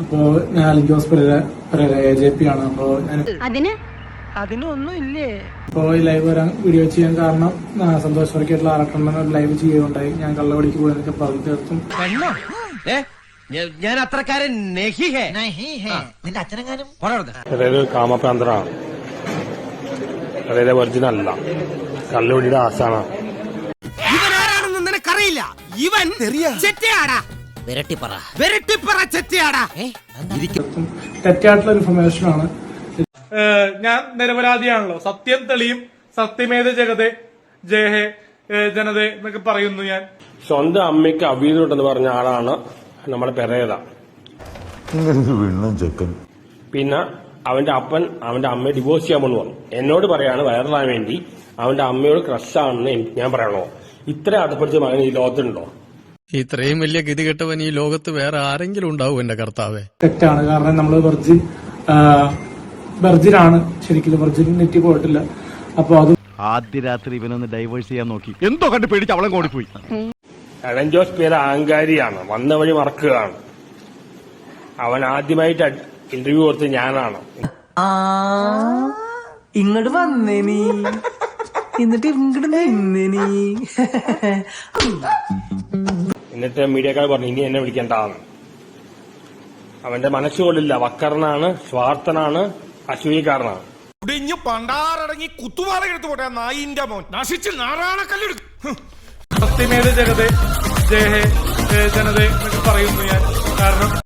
അപ്പോ ഞാൻ അലിജോസ് Pereira AJP ആണ്. അപ്പോ അതിനൊന്നും ഇല്ലേ. അപ്പോ ഈ ലൈവ് വരാൻ വീഡിയോ ചെയ്യാൻ കാരണം സന്തോഷ് വർക്കായിട്ടുള്ള ആറട്ടെണ്ണം ലൈവ് ചെയ്യുകയുണ്ടായി. ഞാൻ കള്ളവടിക്ക് പോയി എന്നൊക്കെ പറഞ്ഞു തീർത്തും. ഞാൻ അത്രക്കാരൻ നിന്റെ അച്ഛനെങ്ങാനും അതായത് കാമപ്രാന്തനാണ്, അതായത് ഒറിജിനൽ അല്ല, കള്ളുപിടിയുടെ ആശാണ്. ഇവനാരാണെന്ന് നിനക്കറിയില്ല. ഇവൻ ചെറ്റയാടാ, വെരട്ടിപ്പറ ചെറ്റയാടാ. തെറ്റായിട്ടുള്ള ഇൻഫർമേഷൻ ആണ്. ഞാൻ നിരപരാധിയാണല്ലോ. സത്യം തെളിയും, സത്യമേത ജഗതേ ജയഹേ ജനതേ എന്നൊക്കെ പറയുന്നു ഞാൻ. സ്വന്തം അമ്മയ്ക്ക് അവീതമുണ്ടെന്ന് പറഞ്ഞ ആളാണ് നമ്മുടെ പെരേര. പിന്നെ അവന്റെ അപ്പൻ അവന്റെ അമ്മയെ ഡിവോഴ്സ് ചെയ്യാമെന്ന് പറഞ്ഞു. എന്നോട് പറയാണ് വൈറലാൻ വേണ്ടി അവന്റെ അമ്മയോട് ക്രഷാണെന്ന് ഞാൻ പറയണോ? ഇത്ര അടുപ്പിടിച്ച മകൻ ഈ ലോകത്തുണ്ടോ? ഇത്രയും വലിയ ഗതികെട്ടവൻ ഈ ലോകത്ത് വേറെ ആരെങ്കിലും ഉണ്ടാവും എന്റെ കർത്താവേ? തെറ്റാണ്. കാരണം നമ്മള് വെർജിനാണ്, ശരിക്കും വെർജിനിറ്റി പോയിട്ടില്ല. അപ്പൊ അത് ആദ്യ രാത്രി ഇവനൊന്ന് ഡൈവേഴ്സ് ചെയ്യാൻ നോക്കി, എന്തോ കണ്ട് പേടിച്ച് അവളെ ഓടിപ്പോയി. അലഞ്ചോസ് പേര് അഹങ്കാരിയാണ്, വന്ന വഴി മറക്കുകയാണ്. അവൻ ആദ്യമായിട്ട് ഇന്റർവ്യൂ കൊടുത്ത് ഞാനാണ്. ഇങ്ങോട്ട് വന്നേ നീ, എന്നിട്ട് ഇങ്ങോട്ട് നിന്നേ നീ. എന്നിട്ട് മീഡിയക്കാർ പറഞ്ഞു ഇനി എന്നെ വിളിക്കേണ്ടതാണ്. അവന്റെ മനസ്സുകൊള്ളില്ല, വക്കറിനാണ്, സ്വാർത്ഥനാണ്, അസൂയക്കാരനാണ്. കുടിഞ്ഞു പണ്ടാറടങ്ങി കുത്തുപാറ എടുത്തു പോട്ടെ നായിന്റെ മോൻ. നശിച്ച് നാറാണക്കല്ലെടുക്കും. സത്യമേത ജഗതേ ജയഹേ ജനതേ എന്നൊക്കെ പറയുന്നു ഞാൻ. കാരണം